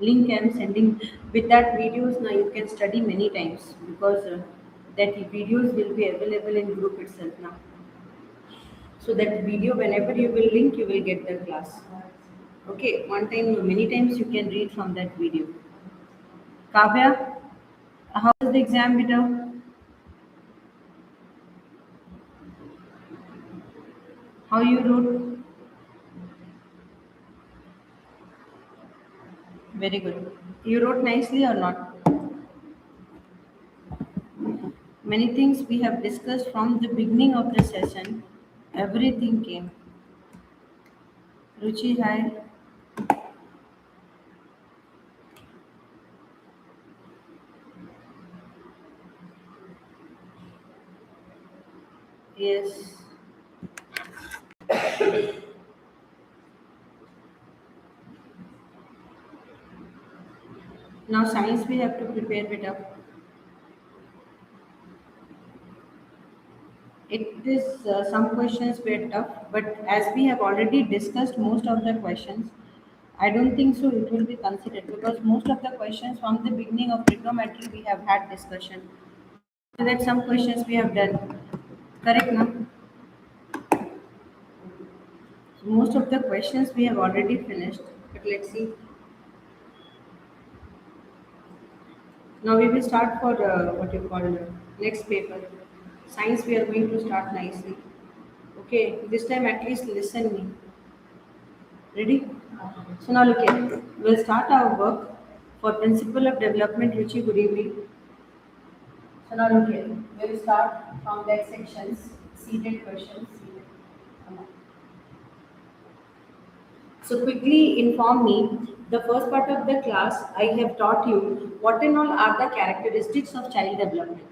link I'm sending with that videos. Now you can study many times because that videos will be available in group itself now. So that video, whenever you will link, you will get the class. Okay, one time, many times you can read from that video. Kavya, how was the exam, beta? How you wrote? Very good. You wrote nicely or not? Many things we have discussed from the beginning of the session. Everything came. Ruchi, hi. Yes. Now science we have to prepare beta. It is some questions were tough, but as we have already discussed most of the questions, I don't think so it will be considered because most of the questions from the beginning of trigonometry we have had discussion. After that, some questions we have done. Correct, now? So most of the questions we have already finished. But let's see. Now we will start for what you call next paper. Science we are going to start nicely. Okay, this time at least listen me. Ready? So now look here. We'll start our work for principle of development. Ruchi, good evening. So now look here. We'll start from that sections, seated questions. Come on. So quickly inform me. The first part of the class, I have taught you what and all are the characteristics of child development.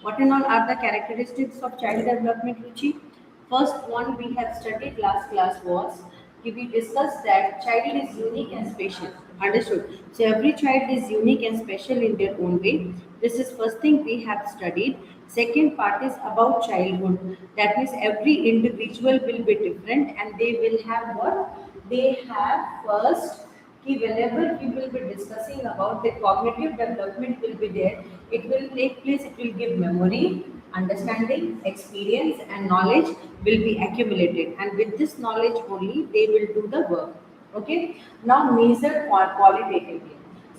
What and all are the characteristics of child development, Ruchi? First one we have studied last class was we discussed that child is unique and special. Understood? So every child is unique and special in their own way. This is first thing we have studied. Second part is about childhood. That means every individual will be different and they will have what? They have first whenever we will be discussing about the cognitive development will be there, it will take place, it will give memory, understanding, experience and knowledge will be accumulated and with this knowledge only they will do the work. Okay, now measure qualitatively.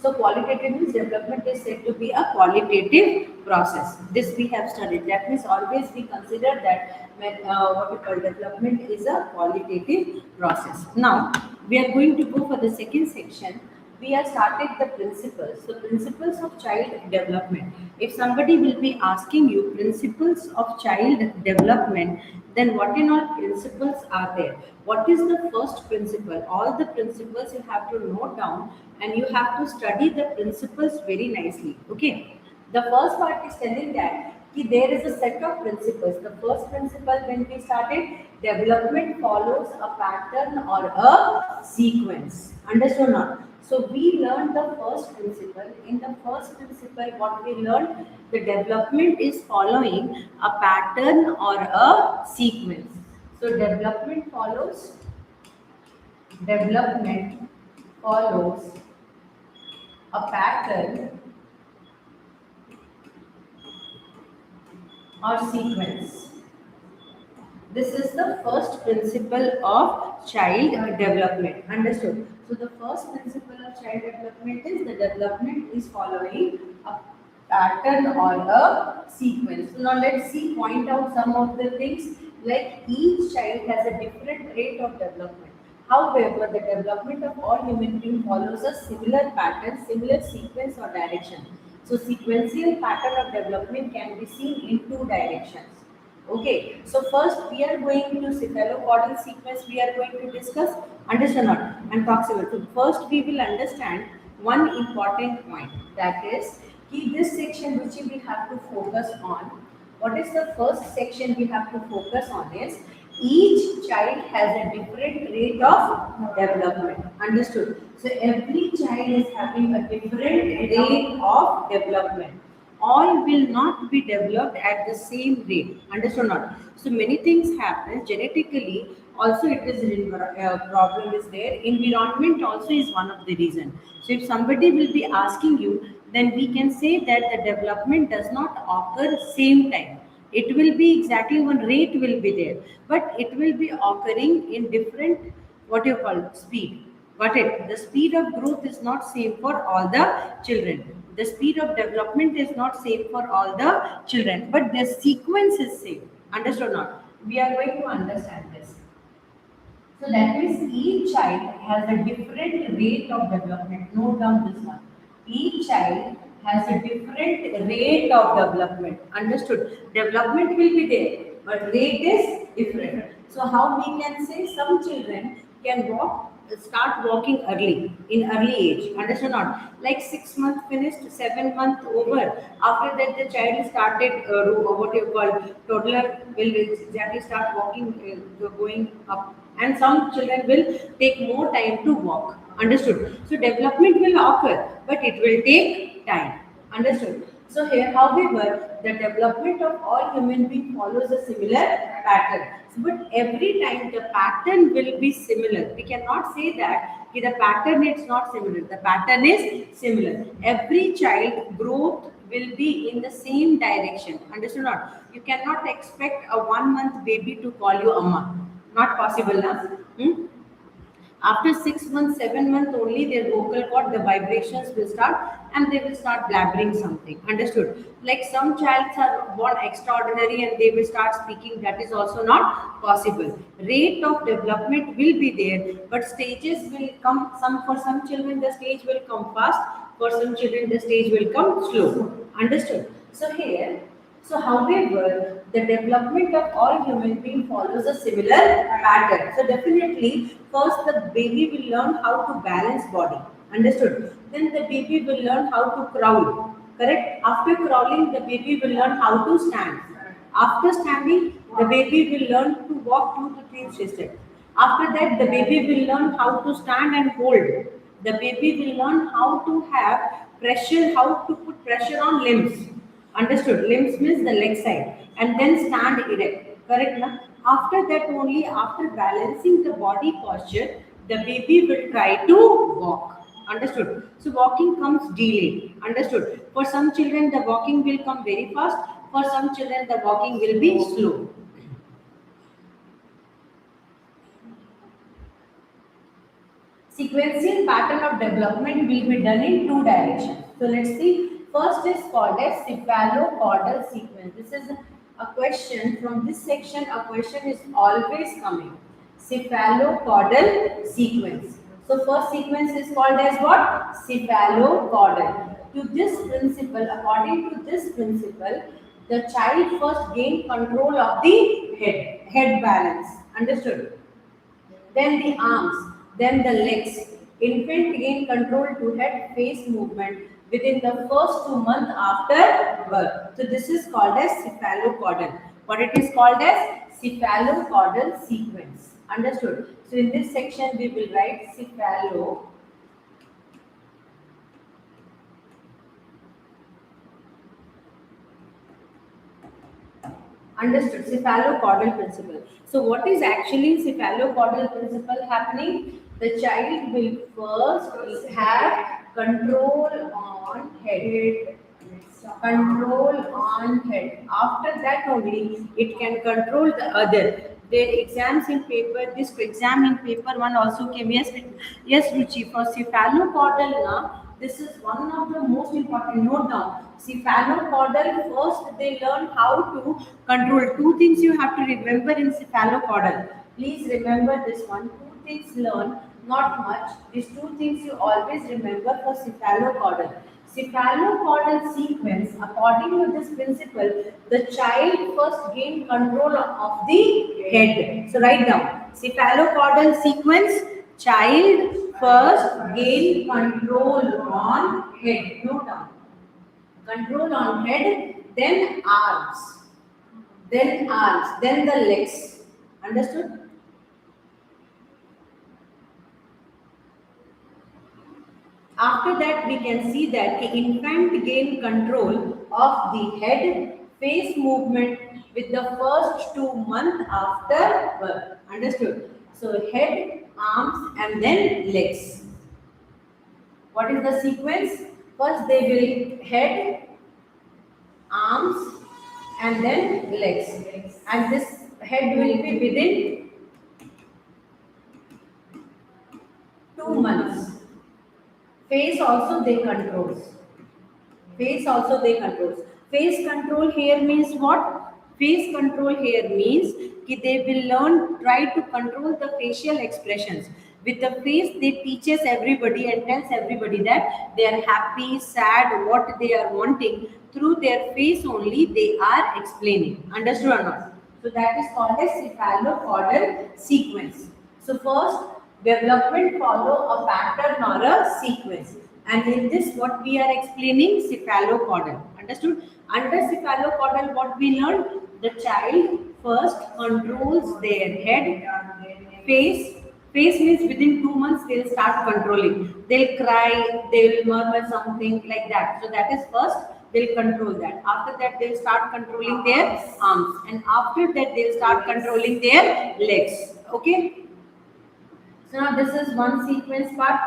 So qualitative means development is said to be a qualitative process. This we have studied. That means always we consider that what we call development is a qualitative process. Now we are going to go for the second section. We have started the principles. The principles of child development. If somebody will be asking you principles of child development, then what in all principles are there? What is the first principle? All the principles you have to note down and you have to study the principles very nicely. Okay. The first part is telling that there is a set of principles. The first principle when we started, development follows a pattern or a sequence. Understood or not? So we learned the first principle. In the first principle, what we learned, the development is following a pattern or a sequence. So development follows a pattern or sequence. This is the first principle of child development. Understood? So the first principle of child development is the development is following a pattern or a sequence. So now let's see, point out some of the things like each child has a different rate of development. However, the development of all human beings follows a similar pattern, similar sequence or direction. So sequential pattern of development can be seen in two directions. Okay, so first we are going to cephalopodal sequence we are going to discuss, understand or not, and proximal. So first we will understand one important point, that is this section which we have to focus on. What is the first section we have to focus on is each child has a different rate of development. Understood? So every child is having a different rate of development. All will not be developed at the same rate. Understood or not? So many things happen genetically. also it is problem is there. Environment also is one of the reason. So if somebody will be asking you, then we can say that the development does not occur same time. It will be exactly one rate will be there, but it will be occurring in different, what you call, speed. Got it? The speed of growth is not same for all the children. The speed of development is not same for all the children, but the sequence is same. Understood or not? We are going to understand this. So that means each child has a different rate of development. Note down this one. Each child has a different rate of development. Understood? Development will be there, but rate is different. So how we can say some children can start walking early, in early age. Understood not? Like 6 months finished, 7 months over. After that, the child started what you call toddler will exactly start walking, going up, and some children will take more time to walk. Understood? So development will occur, but it will take time. Understood? So here, however, the development of all human beings follows a similar pattern. But every time the pattern will be similar. We cannot say that the pattern is not similar. The pattern is similar. Every child growth will be in the same direction. Understood or not? You cannot expect a 1 month baby to call you Amma. Not possible, na? Hmm? After 6 months, 7 months only, their vocal cord, the vibrations will start, and they will start blabbering something. Understood? Like some childs are born extraordinary and they will start speaking. That is also not possible. Rate of development will be there, but stages will come. For some children, the stage will come fast. For some children, the stage will come slow. Understood? So here, so, however, the development of all human beings follows a similar pattern. So, definitely, first the baby will learn how to balance body. Understood? Then the baby will learn how to crawl. Correct? After crawling, the baby will learn how to stand. After standing, the baby will learn to walk 2 to 3 steps. After that, the baby will learn how to stand and hold. The baby will learn how to have pressure, how to put pressure on limbs. Understood? Limbs means the leg side, and then stand erect. Correct? Na? After that, only after balancing the body posture, the baby will try to walk. Understood? So walking comes delayed. Understood? For some children, the walking will come very fast. For some children, the walking will be slow. Sequential pattern of development will be done in two directions. So let's see. First is called as cephalocaudal sequence. This is a question from this section. A question is always coming. Cephalocaudal sequence. So first sequence is called as what? Cephalocaudal. To this principle, according to this principle, the child first gain control of the head balance. Understood? Then the arms, then the legs. Infant gain control to head face movement within the first 2 months after birth. So this is called as cephalocaudal. What it is called as? Cephalocaudal sequence. Understood? So in this section we will write understood, cephalocaudal principle. So what is actually cephalocaudal principle happening? The child will first have control on head. Control on head. After that only it can control the other. Their exams in paper, this exam in paper one also came. Yes, Ruchi, for cephalocaudal now, this is one of the most important. Note down. Cephalocaudal, first they learn how to control. Two things you have to remember in cephalocaudal. Please remember this one. Two things learn, not much. These two things you always remember for cephalocaudal. Cephalocaudal sequence, according to this principle, the child first gain control of the head. So write down. Cephalocaudal sequence, child first gain control on head. Note down. Control on head, then arms, then the legs. Understood? After that, we can see that the infant gain control of the head, face movement, with the first 2 months after birth. Understood? So head, arms, and then legs. What is the sequence? First they will head, arms, and then legs. And this head will be within 2 months. Face also they controls. Face also they controls. Face control here means what? Face control here means कि they will learn, try to control the facial expressions. With the face, they teaches everybody and tells everybody that they are happy, sad, what they are wanting. Through their face only, they are explaining. Understood or not? So that is called as cephalocaudal sequence. So first, development follow a pattern or a sequence. And in this, what we are explaining, cephalocaudal. Understood? Under cephalocaudal, what we learned, the child first controls their head, face. Face means within 2 months they'll start controlling. They'll cry, they'll murmur something like that. So that is first, they'll control that. After that, they'll start controlling their arms. And after that, they'll start controlling their legs. Okay? So now this is one sequence part.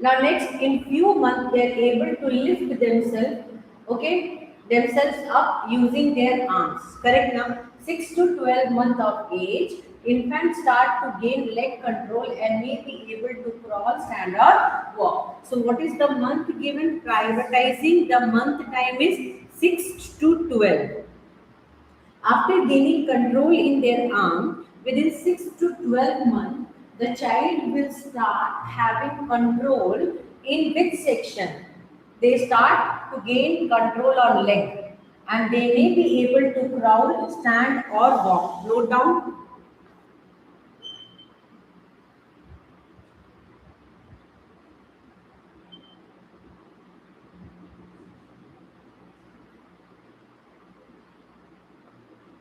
Now next, in few months, they are able to lift themselves, okay, themselves up using their arms. Correct now? 6 to 12 months of age, infants start to gain leg control and may be able to crawl, stand or walk. So what is the month given? Privatizing the month time is 6 to 12. After gaining control in their arm, within 6 to 12 months, the child will start having control in which section? They start to gain control on leg and they may be able to crawl, stand or walk. Note down.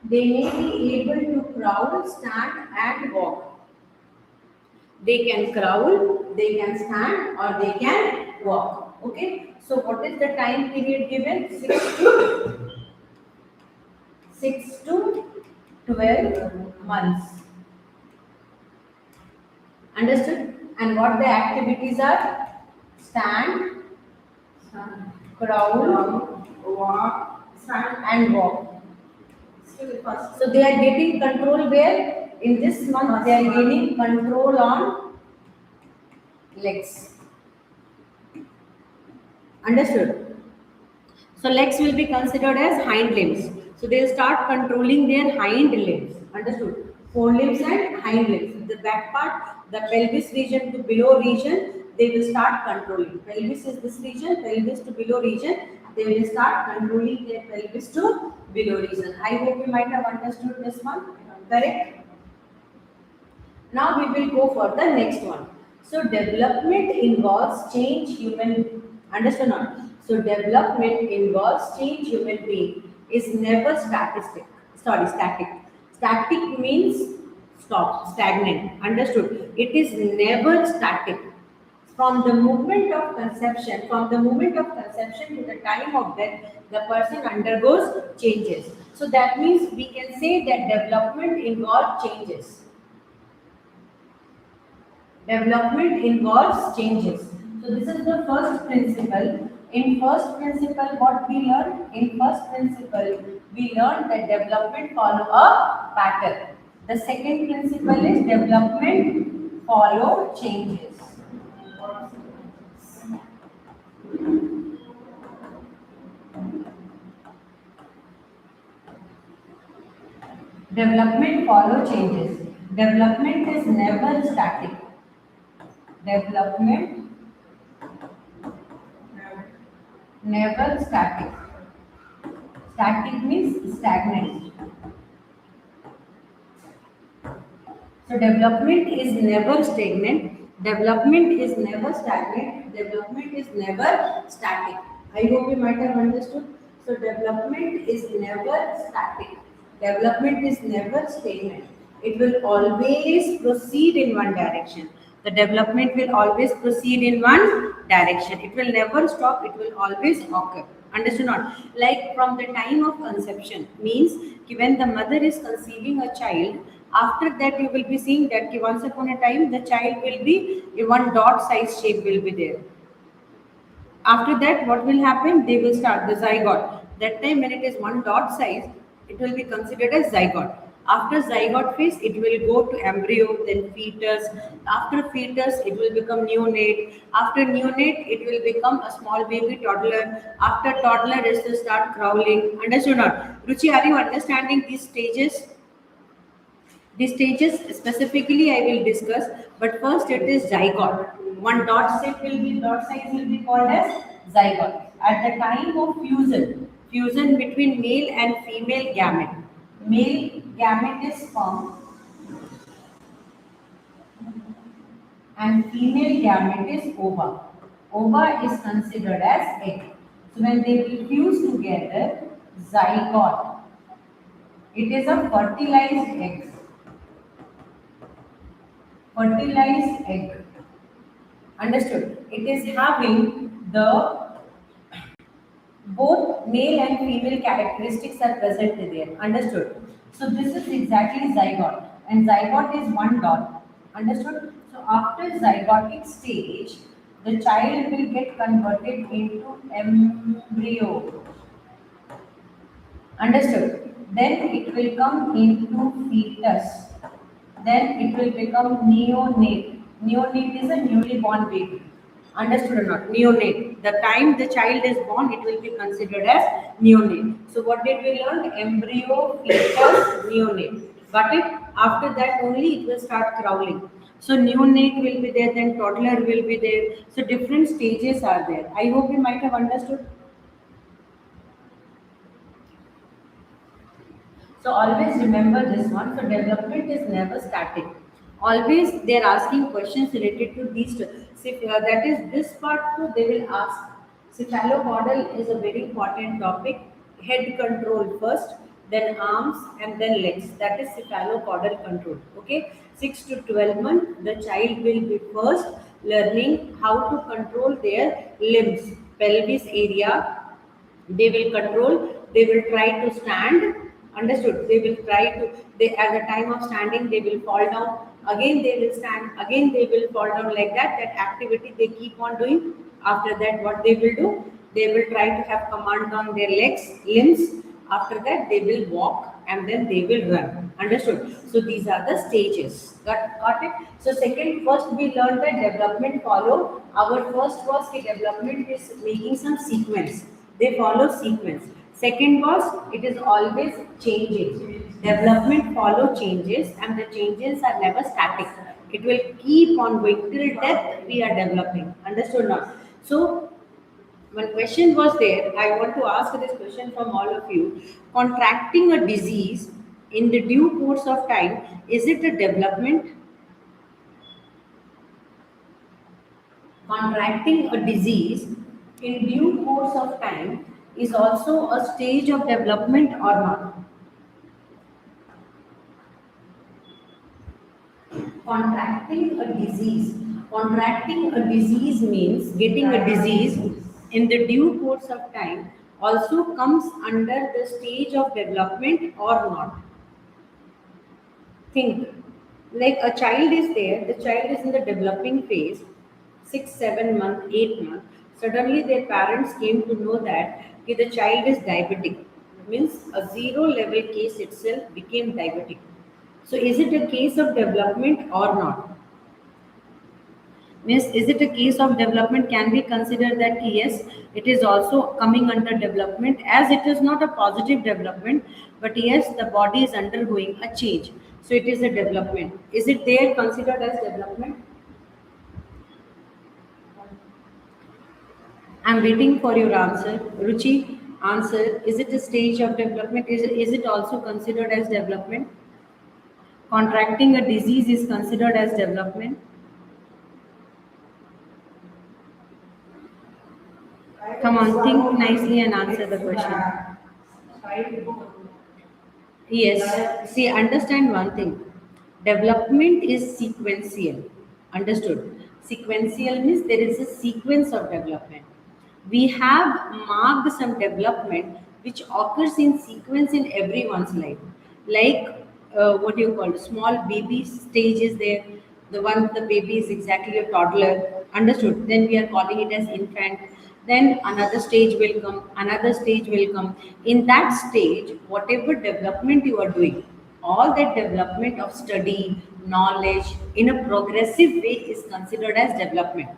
They may be able to crawl, stand and walk. They can crawl, they can stand or they can walk. Okay. So what is the time period given? 6 to 12 months. Understood? And what the activities are? Stand, crawl, walk, stand and walk. So they are getting control where? In this month they are gaining control on legs. Understood? So legs will be considered as hind limbs. So they will start controlling their hind limbs. Understood? Forelimbs and hind limbs. The back part, the pelvis region to below region, they will start controlling. Pelvis is this region, pelvis to below region. They will start controlling their pelvis to below region. I hope you might have understood this one. Correct? Now we will go for the next one. So development involves change human. Understand not? So development involves change human being. Is never static. Static. Static means stop, stagnant. Understood? It is never static. From the moment of conception, to the time of death, the person undergoes changes. So that means we can say that development involves changes. Development involves changes. So this is the first principle. In first principle, what we learned? In first principle, we learned that development follow a pattern. The second principle is development follow changes. Development follow changes. Development is never static. Development never static. Static means stagnant. So development is never stagnant. Development is never stagnant. Development is never static. I hope you might have understood. So development is never static. Development is never stagnant. It will always proceed in one direction. The development will always proceed in one direction. It will never stop. It will always occur. Understood not? Like from the time of conception means when the mother is conceiving a child, after that you will be seeing that once upon a time the child will be a one dot size shape will be there. After that, what will happen? They will start the zygote. That time when it is one dot size, it will be considered as zygote. After zygote phase, it will go to embryo, then fetus. After fetus, it will become neonate. After neonate, it will become a small baby toddler. After toddler, it will start crawling. Understood or not? Ruchi, are you understanding these stages? The stages specifically I will discuss, but first it is zygote. One dot shape will be dot size will be called as zygote. At the time of fusion between male and female gamete. Male gamete is sperm and female gamete is ova. Ova is considered as egg. So when they will fuse together, zygote. It is a fertilized egg. Fertilized egg. Understood? It is having the both male and female characteristics are present there. Understood? So this is exactly zygote, and zygote is one dot. Understood? So after zygotic stage, the child will get converted into embryo. Understood? Then it will come into fetus. Then it will become neonate. Neonate is a newly born baby. Understood or not? Neonate. The time the child is born, it will be considered as neonate. So what did we learn? Embryo, fetus, neonate. Got it? After that only it will start crawling. So neonate will be there, then toddler will be there. So different stages are there. I hope you might have understood. So always remember this one. So development is never static. Always they are asking questions related to these two. See, that is this part too. They will ask. Cephalopodal is a very important topic. Head control first, then arms, and then legs. That is cephalopodal control. Okay, 6 to 12 months, the child will be first learning how to control their limbs, pelvis area, they will control, they will try to stand. Understood? They will try to, they at the time of standing they will fall down, again they will stand, again they will fall down, like that activity they keep on doing. After that what they will do, they will try to have command on their legs, limbs. After that they will walk and then they will run. Understood? So these are the stages. Got it? So second, first we learned that development follow. Our first was the development is making some sequence. They follow sequence. Second was it is always changing. Development follow changes and the changes are never static. It will keep on going till death we are developing. Understood now? So one question was there. I want to ask this question from all of you. Contracting a disease in the due course of time, is it a development? Contracting a disease in due course of time is also a stage of development or not? Contracting a disease. Contracting a disease means getting a disease in the due course of time also comes under the stage of development or not? Think. Like a child is there, the child is in the developing phase, 6, 7 months, 8 months. Suddenly their parents came to know that the child is diabetic. Means a zero level case itself became diabetic. So is it a case of development or not? Means is it a case of development? Can we consider that yes, it is also coming under development, as it is not a positive development, but yes, the body is undergoing a change. So it is a development. Is it there considered as development? I'm waiting for your answer. Ruchi, answer. Is it a stage of development? Is it also considered as development? Contracting a disease is considered as development? Come on, think nicely and answer the question. Yes. See, understand one thing. Development is sequential. Understood? Sequential means there is a sequence of development. We have marked some development which occurs in sequence in everyone's life. Like what do you call it? Small baby stage is there. The one the baby is exactly a toddler. Understood? Then we are calling it as infant. Then another stage will come. Another stage will come. In that stage, whatever development you are doing, all that development of study, knowledge in a progressive way is considered as development.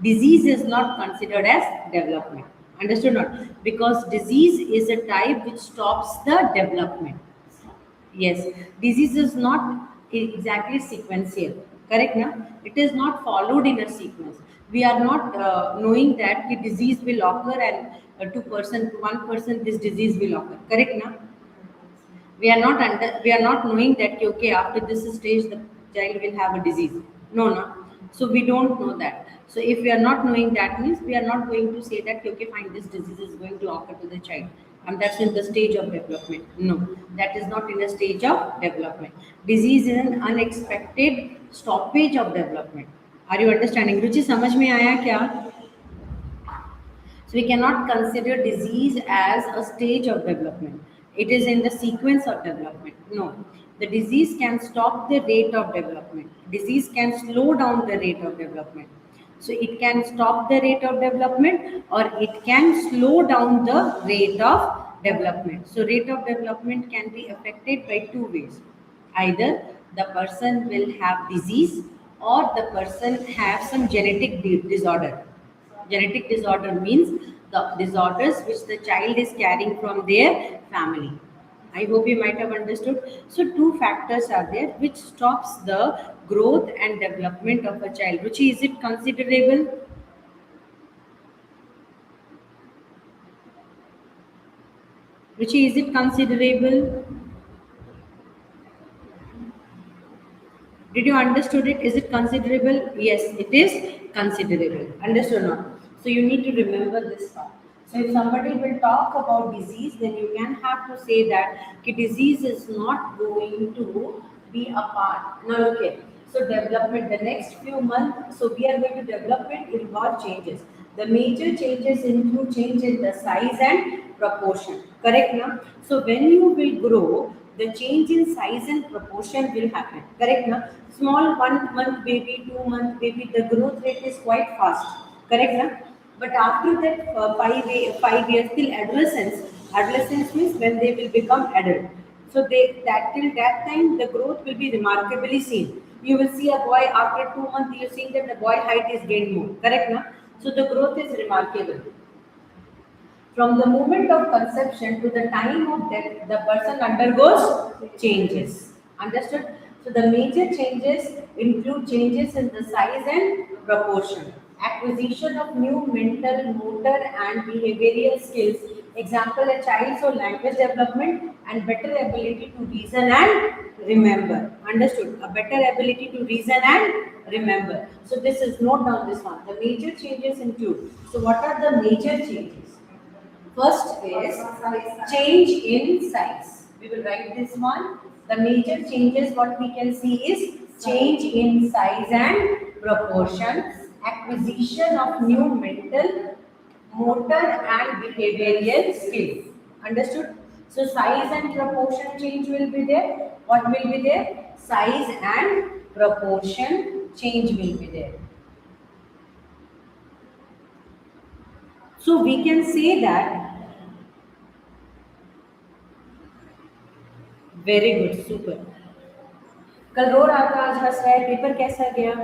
Disease is not considered as development. Understood not? Because disease is a type which stops the development. Yes, disease is not exactly sequential. Correct now? It is not followed in a sequence. We are not knowing that the disease will occur and to one person this disease will occur. Correct now? We are not knowing that okay, after this stage the child will have a disease. No. So we don't know that. So if we are not knowing, that means we are not going to say that okay, fine, this disease is going to occur to the child, and that's in the stage of development. No, that is not in a stage of development. Disease is an unexpected stoppage of development. Are you understanding? रुचि समझ में आया क्या? So we cannot consider disease as a stage of development. It is in the sequence of development. No. The disease can stop the rate of development. Disease can slow down the rate of development. So it can stop the rate of development or it can slow down the rate of development. So rate of development can be affected by two ways. Either the person will have disease or the person have some genetic disorder. Genetic disorder means the disorders which the child is carrying from their family. I hope you might have understood. So two factors are there which stops the growth and development of a child. Which is it considerable? Which is it considerable? Did you understood it? Is it considerable? Yes, it is considerable. Understood not? So you need to remember this part. So if somebody will talk about disease, then you can have to say that disease is not going to be a part. Now look here. So development, the next few months, so we are going to development involve changes. The major changes include change in the size and proportion. Correct now? So when you will grow, the change in size and proportion will happen. Correct now? Small 1 month baby, 2 month baby, the growth rate is quite fast. Correct now? But after that 5 years till adolescence means when they will become adult. So till that time the growth will be remarkably seen. You will see a boy after 2 months, you see that the boy height is gained more. Correct now? So the growth is remarkable. From the moment of conception to the time of death, the person undergoes changes. Understood? So the major changes include changes in the size and proportion, acquisition of new mental, motor and behavioral skills. Example, a child's or language development and better ability to reason and remember. Understood? A better ability to reason and remember. So this is note down this one. The major changes include. So what are the major changes? First is change in size. We will write this one. The major changes what we can see is change in size and proportion, acquisition of new mental, motor and behavioral skills. Understood? So size and proportion change will be there. What will be there? Size and proportion change will be there. So we can say that. Very good super. कल रो रहा था, आज हंस रहा है. Paper कैसा गया?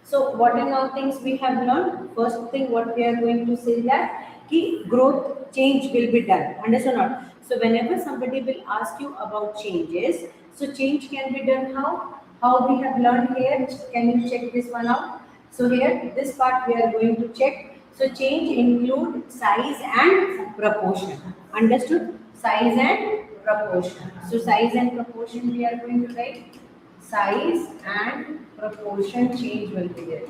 So what are all things we have learned? First thing what we are going to say that ki growth change will be done. Understand or not? So whenever somebody will ask you about changes, so change can be done how? How we have learned here. Can you check this one out? So here this part we are going to check. So change include size and proportion. Understood? Size and proportion. So size and proportion we are going to write. Size and proportion change will be there.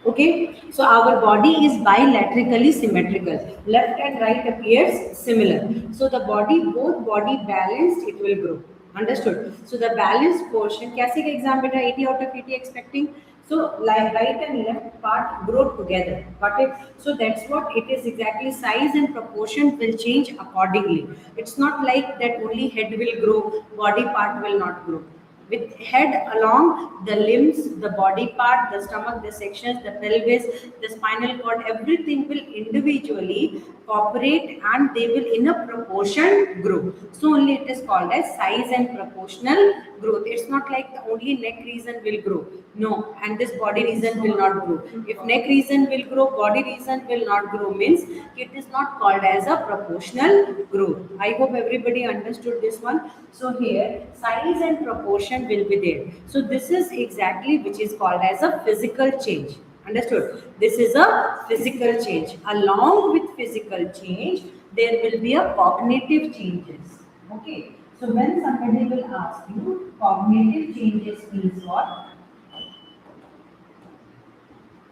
Okay. So our body is bilaterally symmetrical. Left and right appears similar. So the body, both body balanced, it will grow. Understood? So the balanced portion, कैसे का exam बेटा 80 out of 80 expecting? So like right and left part grow together. Got it? So that's what it is exactly. Size and proportion will change accordingly. It's not like that only head will grow, body part will not grow. With head along, the limbs, the body part, the stomach, the sections, the pelvis, the spinal cord, everything will individually cooperate and they will in a proportion grow. So only it is called as size and proportional growth. It's not like the only neck region will grow. No, and this body region will not grow. If neck region will grow, body region will not grow means it is not called as a proportional growth. I hope everybody understood this one. So here size and proportion will be there. So this is exactly which is called as a physical change. Understood? This is a physical change. Along with physical change, there will be a cognitive changes. Okay. So when somebody will ask you, cognitive changes means what?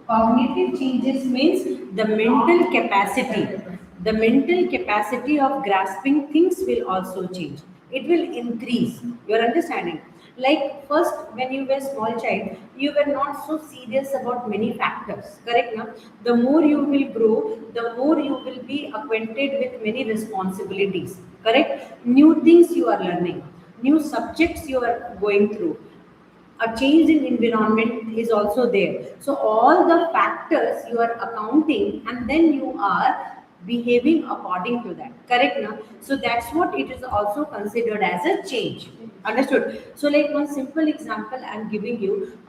Cognitive changes means the mental capacity. The mental capacity of grasping things will also change. It will increase. You are understanding? Like first, when you were a small child, you were not so serious about many factors. Correct? Now, the more you will grow, the more you will be acquainted with many responsibilities. Correct? New things you are learning, new subjects you are going through, a change in environment is also there. So all the factors you are accounting and then you are behaving according to that. Correct now? So that's what it is also considered as a change. Understood? So like one simple example I'm giving you,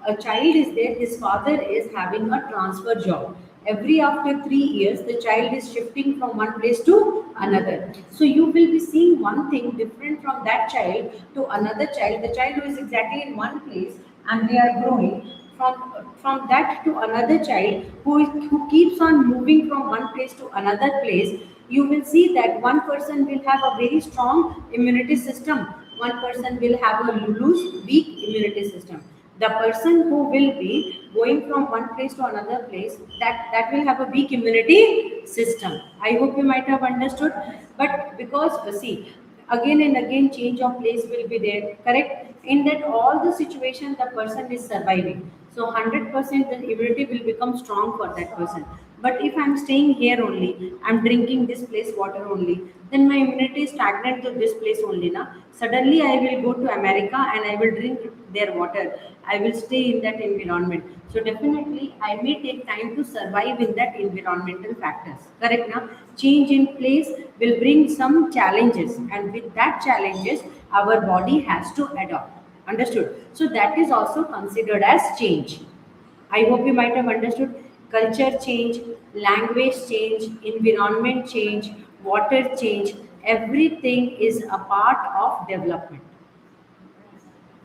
a child is there, his father is having a transfer job. Every after 3 years, the child is shifting from one place to another. So you will be seeing one thing different from that child to another child. The child who is exactly in one place and they are growing from that to another child who keeps on moving from one place to another place. You will see that one person will have a very strong immunity system. One person will have a loose, weak immunity system. The person who will be going from one place to another place, that will have a weak immunity system. I hope you might have understood. But because see, again and again change of place will be there. Correct? In that all the situation the person is surviving, so 100% the immunity will become strong for that person. But if I'm staying here only, I'm drinking this place water only, then my immunity is stagnant to this place only. Na? Suddenly I will go to America and I will drink their water. I will stay in that environment. So definitely I may take time to survive in that environmental factors. Correct now? Change in place will bring some challenges, and with that challenges, our body has to adopt. Understood? So that is also considered as change. I hope you might have understood. Culture change, language change, environment change, water change, everything is a part of development.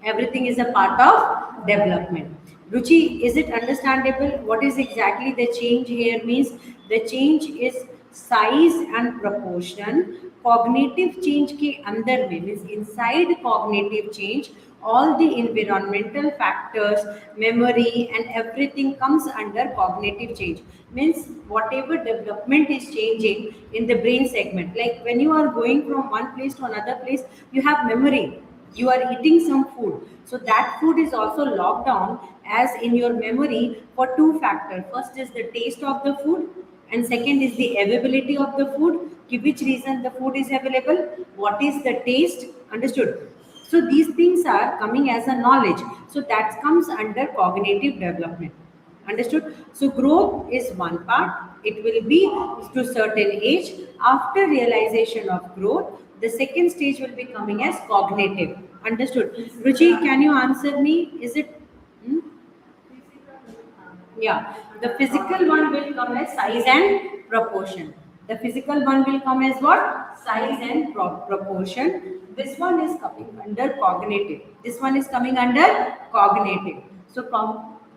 Everything is a part of development. Ruchi, is it understandable? What is exactly the change here means? The change is size and proportion. Cognitive change के अंदर में means inside cognitive change, all the environmental factors, memory and everything comes under cognitive change. Means whatever development is changing in the brain segment. Like when you are going from one place to another place, you have memory, you are eating some food, so that food is also locked down as in your memory for two factors. First is the taste of the food and second is the availability of the food. Which reason the food is available, what is the taste. Understood? So these things are coming as a knowledge, so that comes under cognitive development. Understood? So growth is one part. It will be to certain age. After realization of growth, the second stage will be coming as cognitive. Understood? Ruchi, can you answer me? Is it? Hmm? Yeah. The physical one will come as size and proportion. The physical one will come as what? Size and proportion. This one is coming under cognitive. This one is coming under cognitive. So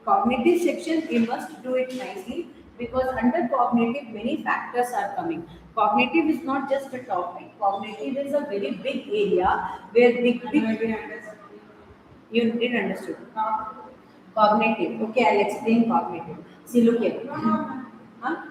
cognitive section, we must do it nicely because under cognitive many factors are coming. Cognitive is not just a topic. Cognitive is a very big area where big you didn't understood. Cognitive. Okay, I'll explain cognitive. See, look here. Huh?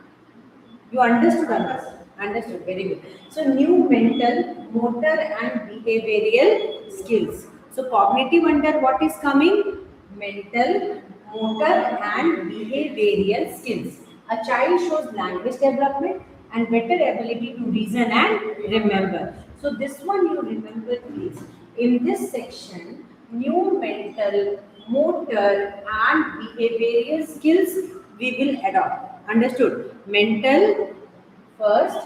You understood, understood. Understood. Very good. So, new mental, motor, and behavioral skills. So cognitive under what is coming? Mental, motor and behavioral skills. A child shows language development and better ability to reason and remember. So this one you remember please. In this section, new mental, motor and behavioral skills we will adopt. Understood? Mental first,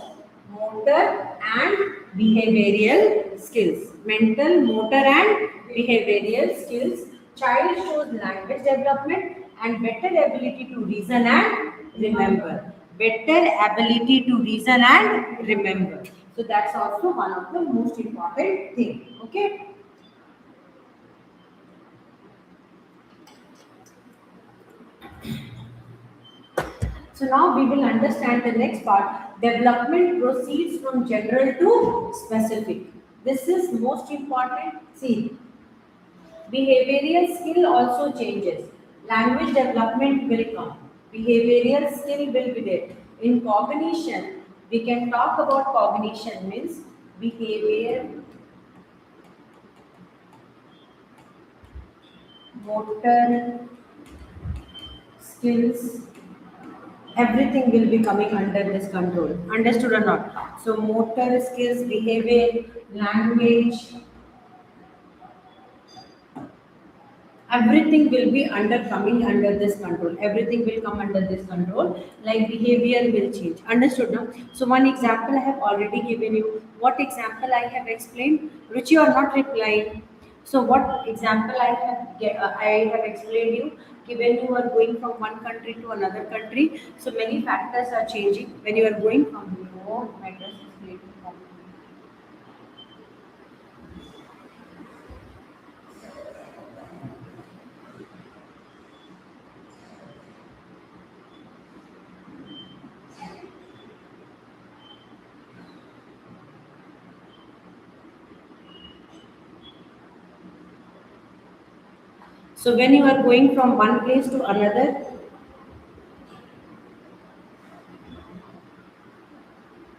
motor and behavioral skills. Mental, motor and behavioral skills. Child shows language development and better ability to reason and remember. Better ability to reason and remember. So that's also one of the most important thing. Okay. So now we will understand the next part. Development proceeds from general to specific. This is most important. See, behavioral skill also changes. Language development will come. Behavioral skill will be there. In cognition, we can talk about cognition means behavior, motor skills, everything will be coming under this control. Understood or not? So motor skills, behavior, language, everything will be under coming under this control. Everything will come under this control. Like behavior will change. Understood now? So one example I have already given you. What example I have explained? Ruchi, you are not replying. So what example I have explained you? When you are going from one country to another country, so many factors are changing. When you are going from your address is created from. So when you are going from one place to another,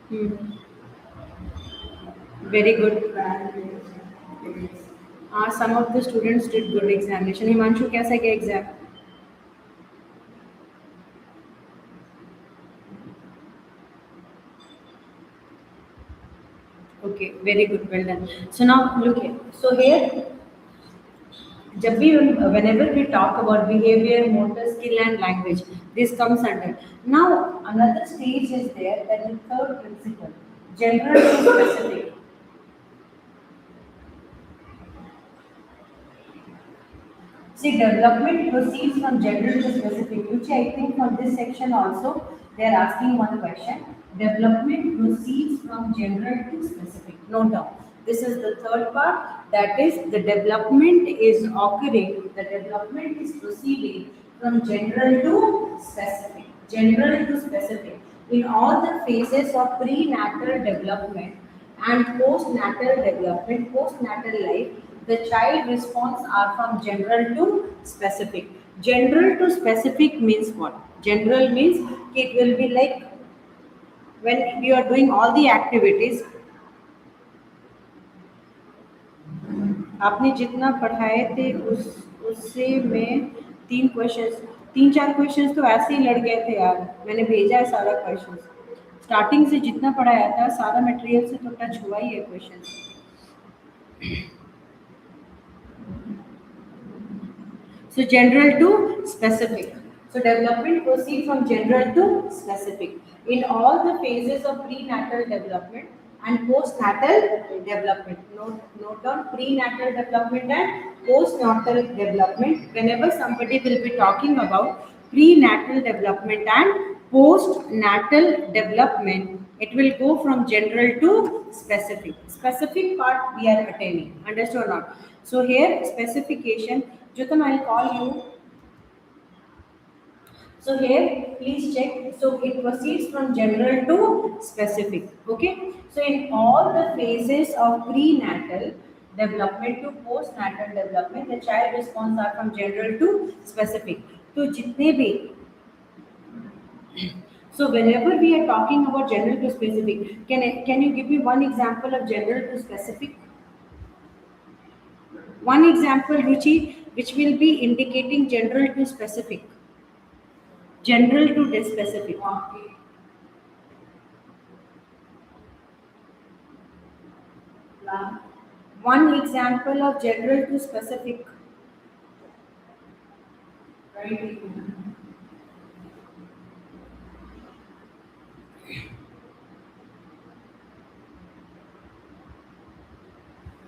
hmm, very good. Some of the students did good examination. Himanshu, कैसा गया exam? Okay, very good, well done. So now look here. So here, जब भी whenever we talk about behavior, motor skill and language, this comes under. Now another stage is there, that is third principle, general to specific. See, development proceeds from general to specific, which I think from this section also they are asking one question. Development proceeds from general to specific. Note down. This is the third part. That is, the development is occurring. The development is proceeding from general to specific. General to specific. In all the phases of prenatal development and postnatal development, postnatal life, the child response are from general to specific. General to specific means what? General means it will be like when you are doing all the activities, आपने जितना पढ़ाए थे उससे में तीन चार questions तो ऐसे ही लड़ गए थे यार. मैंने भेजा है सारा क्वेश्चंस. स्टार्टिंग से जितना पढ़ाया था सारा मटेरियल से तो टच हुआ ही है questions. So general to specific. So development proceeds from general to specific. In all the phases of prenatal development and postnatal development. Note down prenatal development and postnatal development. Whenever somebody will be talking about prenatal development and postnatal development, it will go from general to specific. Specific part we are attaining. Understood or not? So here specification. Jutam, I'll call you. So here, please check. So it proceeds from general to specific. Okay. So in all the phases of prenatal development to postnatal development, the child response are from general to specific. So jitne bhi. So whenever we are talking about general to specific, can you give me one example of general to specific? One example, Ruchi, which will be indicating general to specific. General to specific. One example of general to specific.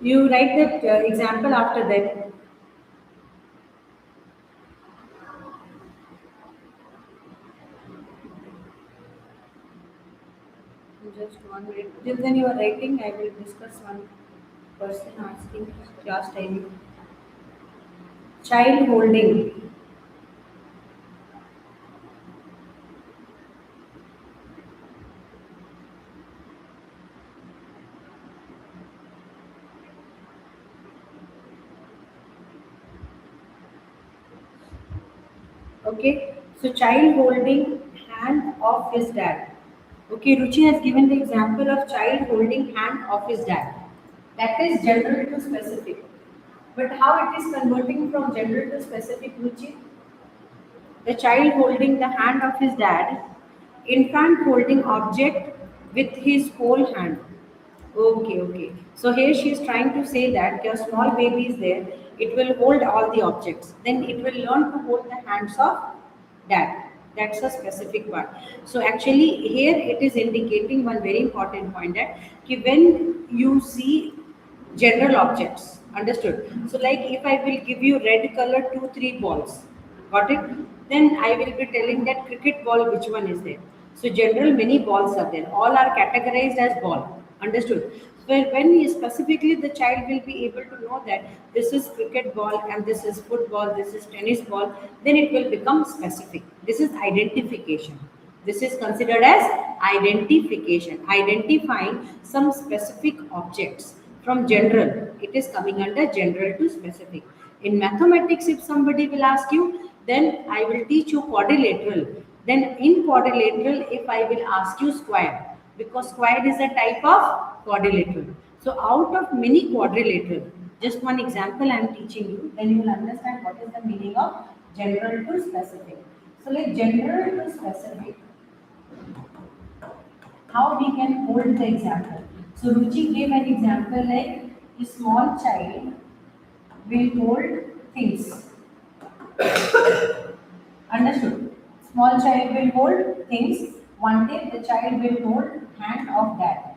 You write that example after that. Just 1 minute. Till then you are writing, I will discuss one person asking class time. Child holding. Okay, so child holding hand of his dad. Okay, Ruchi has given the example of child holding hand of his dad. That is general to specific. But how it is converting from general to specific, Ruchi? The child holding the hand of his dad, infant holding object with his whole hand. Okay, okay. So here she is trying to say that your small baby is there, it will hold all the objects. Then it will learn to hold the hands of dad. That's a specific part. So actually here it is indicating one very important point that when you see general objects, understood? So like if I will give you red color 2 3 balls, got it? Then I will be telling that cricket ball, which one is there? So general many balls are there. All are categorized as ball. Understood? So when specifically the child will be able to know that this is cricket ball and this is football, this is tennis ball, then it will become specific. This is identification. This is considered as identification, identifying some specific objects from general. It is coming under general to specific. In mathematics, if somebody will ask you, then I will teach you quadrilateral. Then in quadrilateral, if I will ask you square, because square is a type of quadrilateral. So out of many quadrilateral, just one example I am teaching you, then you will understand what is the meaning of general to specific. So like general to specific, how we can hold the example. So Ruchi gave an example like a small child will hold things. Understood? Small child will hold things. One day the child will hold hand of dad.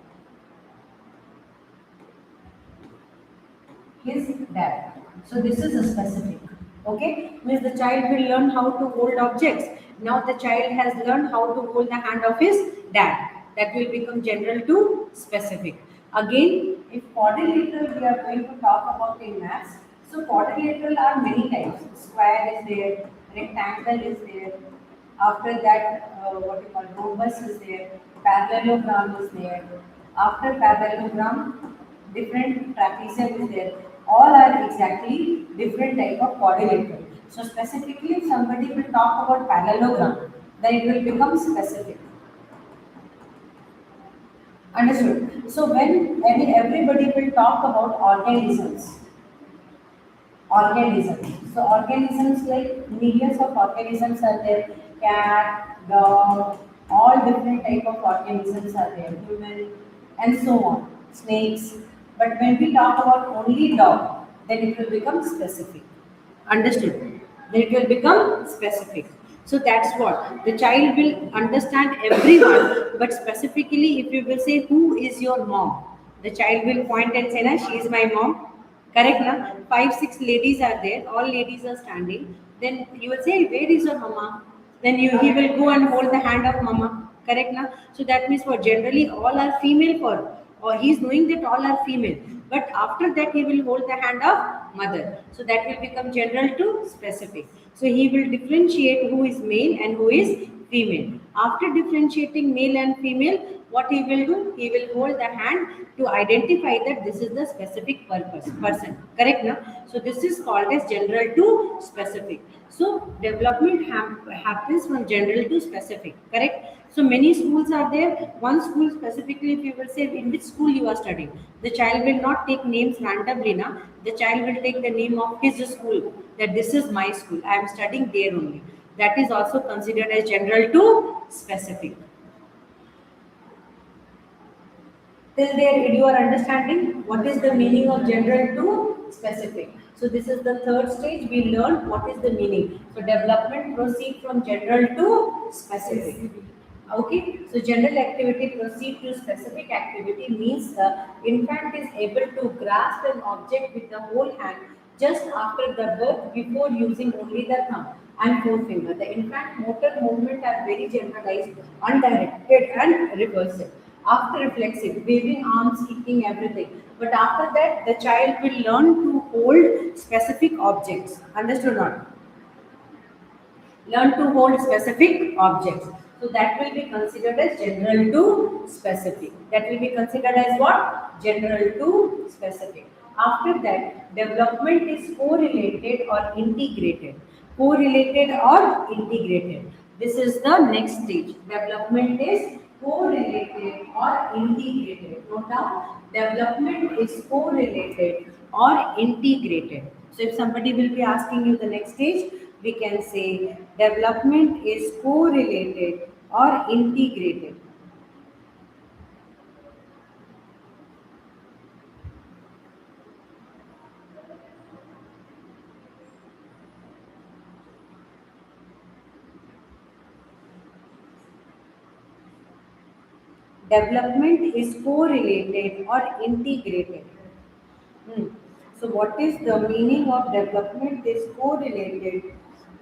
His dad. So this is a specific. Okay? Means the child will learn how to hold objects. Now the child has learned how to hold the hand of his dad. That will become general to specific. Again, if quadrilateral we are going to talk about in maths. So quadrilateral are many types. Square is there, rectangle is there. After that, what you call rhombus is there, parallelogram is there. After parallelogram, different trapezium is there. All are exactly different type of quadrilateral. So specifically, if somebody will talk about parallelogram, then it will become specific. Understood? So when everybody will talk about organisms, organisms. So organisms like millions of organisms are there. Cat, dog, all different type of organisms are there. Human, and so on. Snakes. But when we talk about only dog, then it will become specific. Understood? Then it will become specific. So that's what the child will understand everyone, but specifically, if you will say, "Who is your mom?" the child will point and say, "Na, she is my mom." Correct, na? 5 6 ladies are there. All ladies are standing. Then you will say, "Where is your mama?" Then he will go and hold the hand of mama. Correct, na? So that means for generally all are female for, or he is knowing that all are female. But after that he will hold the hand of mother. So that will become general to specific. So he will differentiate who is male and who is female. After differentiating male and female, what he will do? He will hold the hand to identify that this is the specific person. Correct now? So this is called as general to specific. So development happens from general to specific. Correct? So many schools are there. One school specifically, if you will say in which school you are studying, the child will not take names randomly. Now, the child will take the name of his school. That this is my school. I am studying there only. That is also considered as general to specific. Till there, you are understanding what is the meaning of general to specific. So this is the third stage. We learn what is the meaning. So development proceed from general to specific. Okay. So general activity proceed to specific activity means the infant is able to grasp an object with the whole hand just after the birth before using only the thumb and forefinger. The infant motor movement are very generalized, undirected and reversible. After reflexive, waving arms, kicking, everything. But after that, the child will learn to hold specific objects. Understood or not? Learn to hold specific objects. So that will be considered as general to specific. That will be considered as what? General to specific. After that, development is correlated or integrated. Correlated or integrated. This is the next stage. Development is correlated or integrated. Note down, development is correlated or integrated. So if somebody will be asking you the next stage, we can say development is correlated or integrated. Development is correlated or integrated. Hmm. So what is the meaning of development is correlated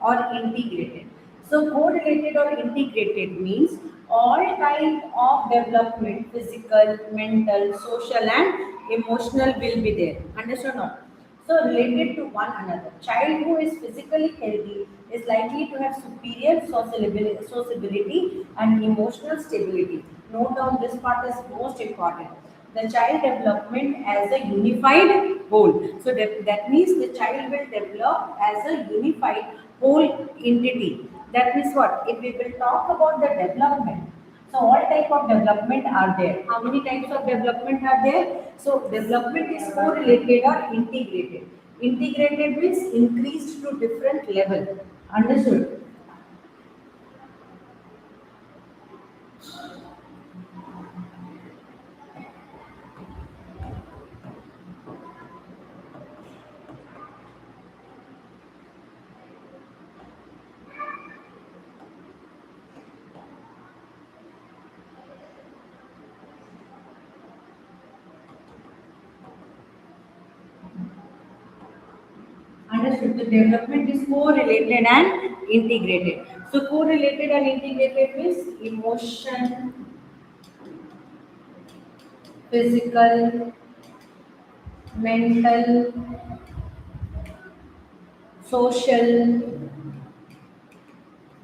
or integrated? So correlated or integrated means all type of development, physical, mental, social and emotional will be there. Understood or not? So related to one another. Child who is physically healthy is likely to have superior sociability and emotional stability. Note down this part is most important. The child development as a unified whole. So that means the child will develop as a unified whole entity. That means what? If we will talk about the development, so all type of development are there. How many types of development are there? So development is correlated or integrated. Integrated means increased to different level. Understood? Understood. The development is correlated and integrated. So correlated and integrated means emotion, physical, mental, social,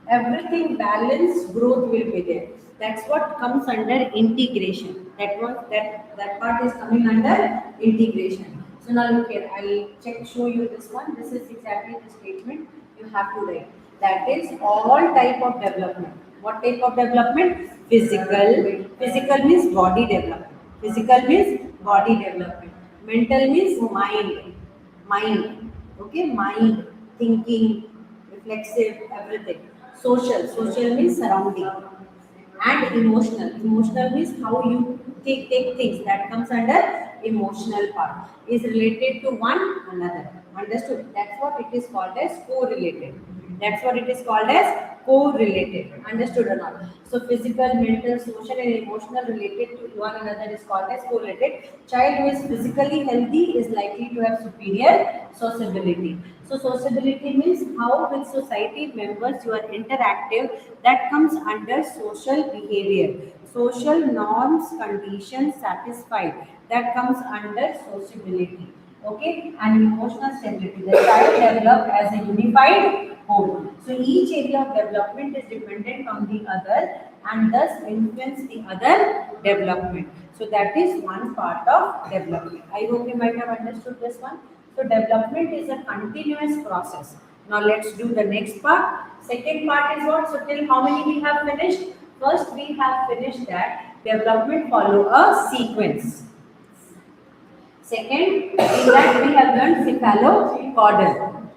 everything balanced growth will be there. That's what comes under integration. That part is coming under integration. So now look here, I'll show you this one. This is exactly the statement you have to write. That is all type of development. What type of development? Physical means body development. Physical means body development. Mental means mind. Okay, mind, thinking, reflexive, everything. Social means surrounding. And emotional means how you take things. That comes under emotional part. Is related to one another. Understood? That's what it is called as correlated. That's what it is called as correlated. Understood or not? So physical, mental, social and emotional related to one another is called as correlated. Child who is physically healthy is likely to have superior sociability. So sociability means how with society members you are interactive. That comes under social behavior. Social norms, conditions satisfied. That comes under sociability. Okay, and emotional stability. The child develop as a unified whole. So each area of development is dependent on the other and thus influence the other development. So that is one part of development. I hope you might have understood this one. So development is a continuous process. Now let's do the next part. Second part is what? So till how many we have finished? First we have finished that development follow a sequence. Second, in that we have learned cephalocaudal.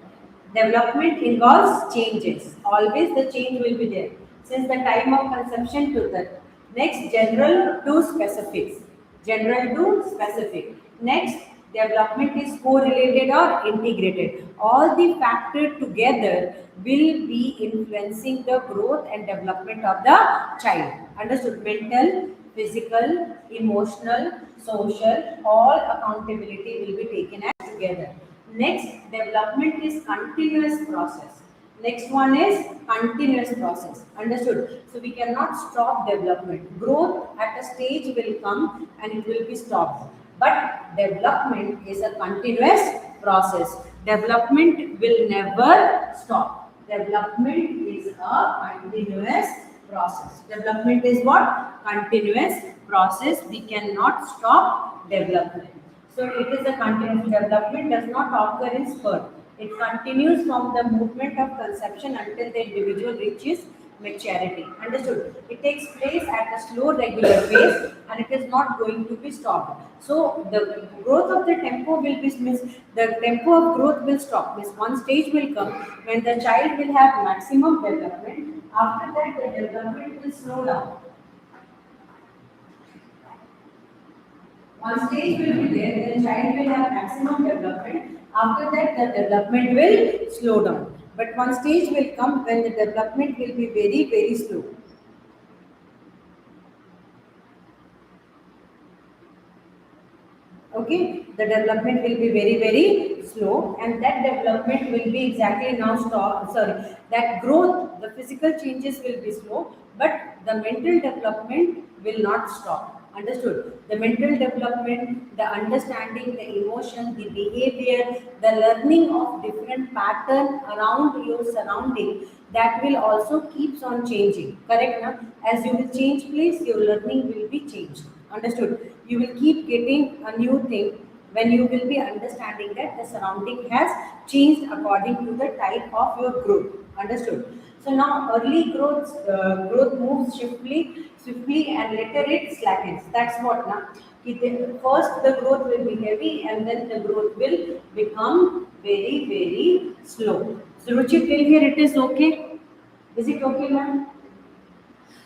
Development involves changes. Always the change will be there since the time of conception to the next general to specifics. General to specific. Next, development is correlated or integrated. All the factors together will be influencing the growth and development of the child. Understood? Mental, physical, emotional, social, all accountability will be taken as together. Next, development is continuous process. Next one is continuous process. Understood? So we cannot stop development. Growth at a stage will come and it will be stopped. But development is a continuous process. Development will never stop. Development is a continuous process. Development is what? Continuous process. We cannot stop development. So it is a continuous development, does not occur in spurt. It continues from the movement of conception until the individual reaches maturity. Understood? It takes place at a slow, regular pace and it is not going to be stopped. So the growth of the tempo will be the tempo of growth will stop. Means one stage will come when the child will have maximum development. After that, the development will slow down. One stage will be there, the child will have maximum development. After that, the development will slow down. But one stage will come when the development will be very, very slow. Okay, the development will be very, very slow, and that development will be exactly now stop. Sorry, that growth, the physical changes will be slow, but the mental development will not stop. Understood? The mental development, the understanding, the emotion, the behavior, the learning of different pattern around your surrounding, that will also keeps on changing. Correct? Na? As you will change place, your learning will be changed. Understood? You will keep getting a new thing when you will be understanding that the surrounding has changed according to the type of your growth. Understood? So now early growth moves swiftly, and later it slackens. That's what now. First the growth will be heavy and then the growth will become very, very slow. So Ruchi, till here it is okay? Is it okay, ma'am?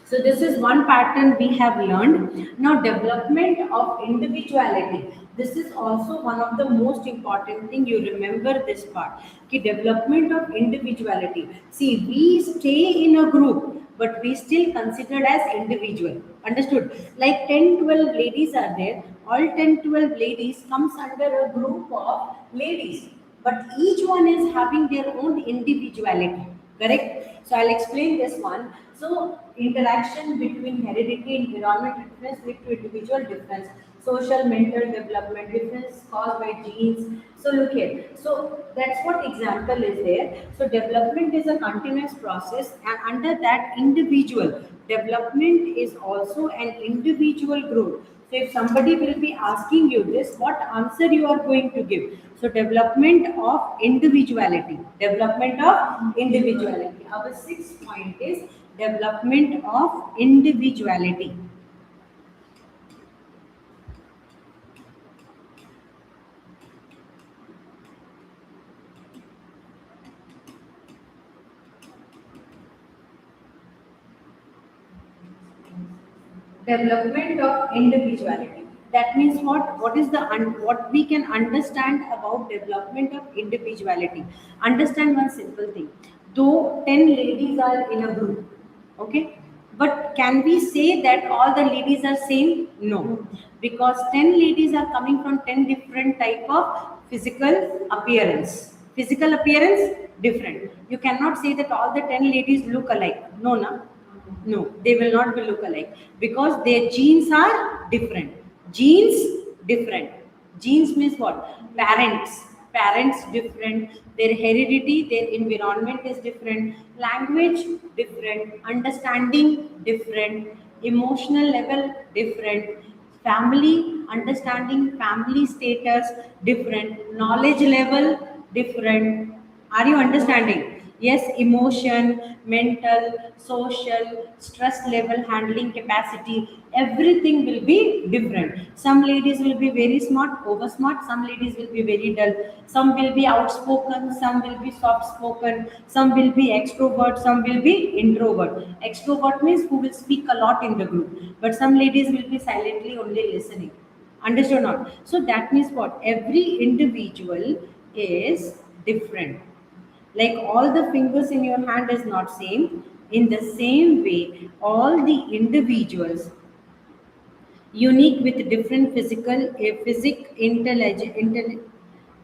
So this is one pattern we have learned. Now development of individuality. This is also one of the most important thing. You remember this part. Okay, development of individuality. See, we stay in a group, but we still considered as individual. Understood? Like 10, 12 ladies are there. All 10, 12 ladies comes under a group of ladies. But each one is having their own individuality. Correct? So I'll explain this one. So interaction between heredity, environment difference lead to individual difference. Social, mental development difference caused by genes. So look here. So that's what example is there. So development is a continuous process, and under that individual development is also an individual growth. So if somebody will be asking you this, what answer you are going to give? So development of individuality. Development of individuality. Our sixth point is development of individuality. Development of individuality. That means what? What is the what we can understand about development of individuality? Understand one simple thing. Though 10 ladies are in a group, okay, but can we say that all the ladies are same? No, because 10 ladies are coming from 10 different type of physical appearance. Physical appearance different. You cannot say that all the 10 ladies look alike. No, na. No, they will not be look alike because their genes are different. Genes different. Genes means what? Parents. parents different, their heredity, their environment is different, language different, understanding different, emotional level different, family understanding, family status different, knowledge level different. Are you understanding? Yes, emotion, mental, social, stress level, handling capacity, everything will be different. Some ladies will be very smart, over smart, some ladies will be very dull, some will be outspoken, some will be soft spoken, some will be extrovert, some will be introvert. Extrovert means who will speak a lot in the group, but some ladies will be silently only listening. Understood or not? So that means what? Every individual is different. Like all the fingers in your hand is not same. In the same way, all the individuals unique with different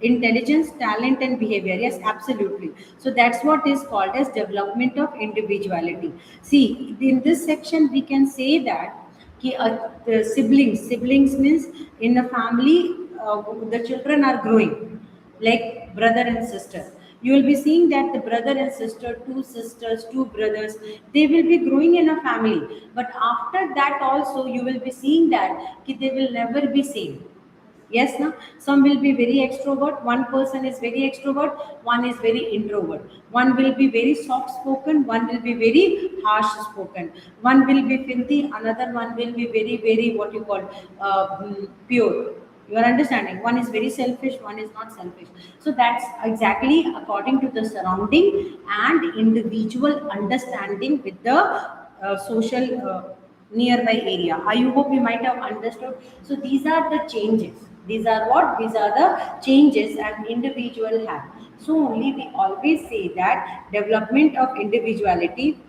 intelligence, talent, and behavior. Yes, absolutely. So that's what is called as development of individuality. See, in this section, we can say that the siblings means in a family, the children are growing like brother and sister. You will be seeing that the brother and sister, two sisters, two brothers, they will be growing in a family. But after that also, you will be seeing that they will never be same. Yes, no? Some will be very extrovert. One person is very extrovert. One is very introvert. One will be very soft spoken. One will be very harsh spoken. One will be filthy. Another one will be very what you call pure. You are understanding? One is very selfish. One is not selfish. So that's exactly according to the surrounding and individual understanding with the social. Nearby area. I hope you might have understood. So these are the changes. These are what? These are the changes an individual have. So only we always say that development of individuality.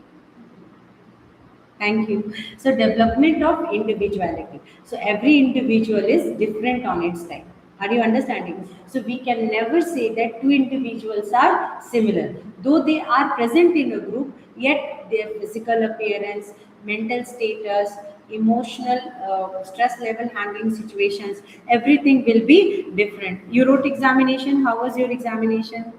Thank you. So development of individuality. So every individual is different on its time. Are you understanding? So we can never say that two individuals are similar. Though they are present in a group, yet their physical appearance, mental status, emotional stress level handling situations, everything will be different. You wrote examination. How was your examination?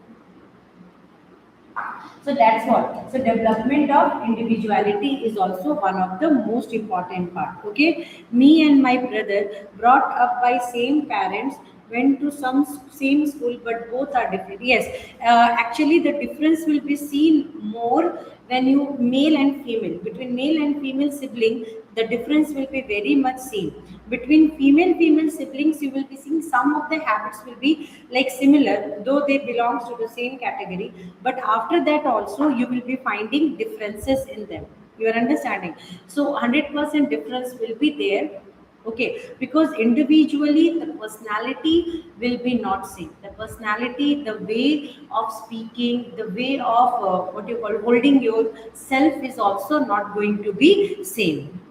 So that's what. So development of individuality is also one of the most important part. Okay, me and my brother brought up by same parents, went to some same school, but both are different. Yes, actually the difference will be seen more when you male and female. Between male and female sibling, the difference will be very much seen. Between female siblings, you will be seeing some of the habits will be like similar, though they belongs to the same category, but after that also you will be finding differences in them. You are understanding? So 100% difference will be there. Okay, because individually the personality will be not same. The personality, the way of speaking, the way of what you call holding yourself is also not going to be same.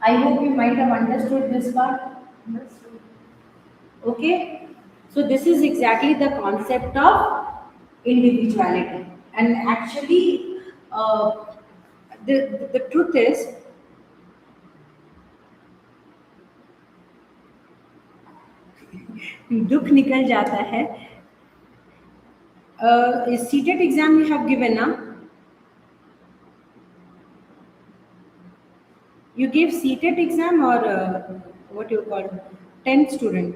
I hope you might have understood this part. Okay, so this is exactly the concept of individuality, and actually, the truth is, दुख निकल जाता है. CTET exam you have given, na? You gave CTET exam or what you call 10th student?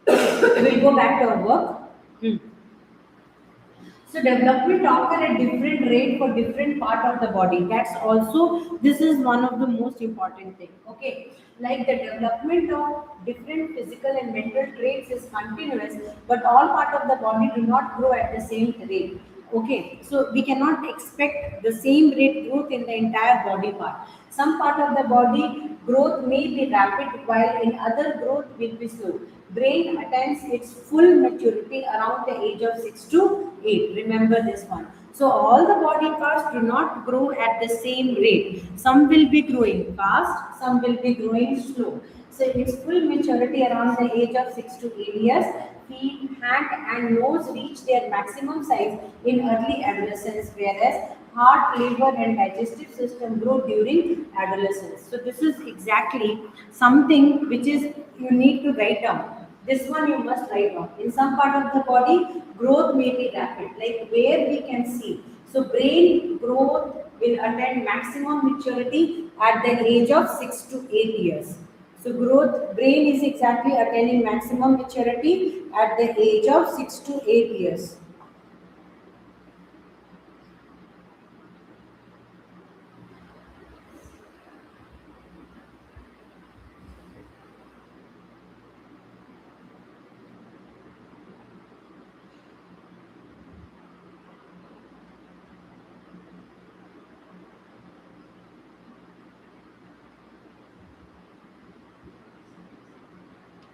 We'll go back to our work. So development occur at different rate for different part of the body. That's also, this is one of the most important thing. Okay, like the development of different physical and mental traits is continuous, but all part of the body do not grow at the same rate. Okay, so we cannot expect the same rate growth in the entire body part. Some part of the body growth may be rapid, while in other growth will be slow. Brain attains its full maturity around the age of 6 to 8. Remember this one. So all the body parts do not grow at the same rate. Some will be growing fast, some will be growing slow. So its full maturity around the age of 6 to 8 years. Feet, hand and nose reach their maximum size in early adolescence, whereas heart, liver, and digestive system grow during adolescence. So this is exactly something which is you need to write down. This one you must write down. In some part of the body, growth may be rapid, like where we can see. So brain growth will attain maximum maturity at the age of 6 to 8 years. So growth brain is exactly attaining maximum maturity at the age of 6 to 8 years.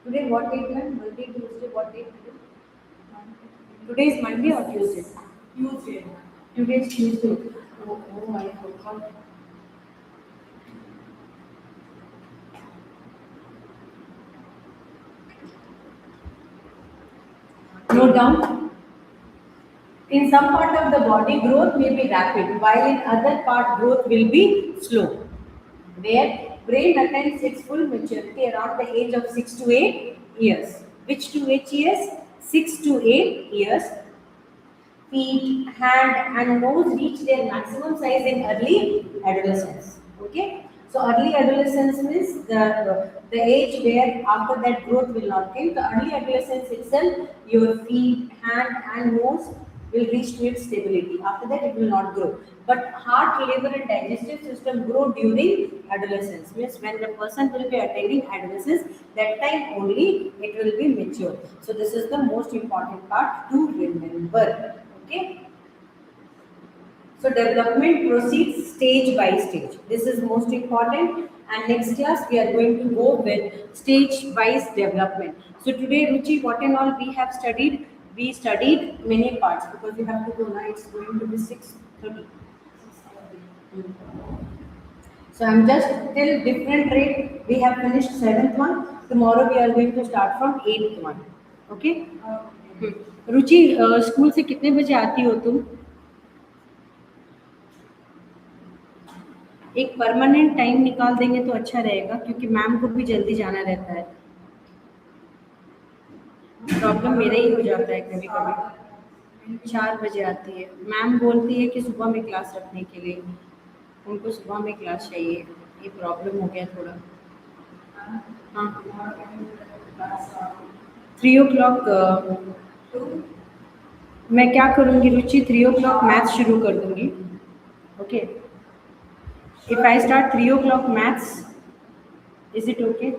Today what date है? Monday, Tuesday, what date today? Today is Monday or Tuesday? Tuesday. Today is Tuesday. Oh my God. Note down. In some part of the body, growth may be rapid, while in other part, growth will be slow. Where brain attains its full maturity around the age of 6 to 8 years. Which to which years? 6 to 8 years. Feet, hand, and nose reach their maximum size in early adolescence. Okay, so early adolescence means the age where after that growth will not come. The early adolescence itself, your feet, hand, and nose will reach to its stability. After that, it will not grow. But heart, liver, and digestive system grow during adolescence. Means when the person will be attaining adolescence, that time only it will be mature. So this is the most important part to remember. Okay. So development proceeds stage by stage. This is most important. And next class we are going to go with stage-wise development. So today, Ruchi, what and all we have studied? We studied many parts because you have to go now. It's going to be 6:30. So I'm just till different rate. We have finished seventh one. Tomorrow we are going to start from eighth one. Okay? Ruchi school से कितने बजे आती हो तुम? एक permanent time निकाल देंगे तो अच्छा रहेगा क्योंकि मैम को भी जल्दी जाना रहता है. प्रॉब्लम मेरा ही हो जाता है कभी कभी. 4 बजे आती है. मैम बोलती है कि सुबह में क्लास रखने के लिए. उनको सुबह में क्लास चाहिए. ये प्रॉब्लम हो गया थोड़ा. हाँ, 3 o'clock. मैं क्या करूँगी रुचि? 3 o'clock मैथ्स शुरू कर दूँगी. Okay. If I start 3 o'clock maths, is it okay?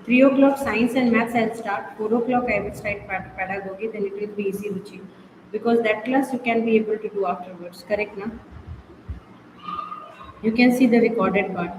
3 o'clock science and maths I'll start. 4 o'clock I will start pedagogy. Then it will be easy, Ruchi, because that class you can be able to do afterwards. Correct, na? You can see the recorded part.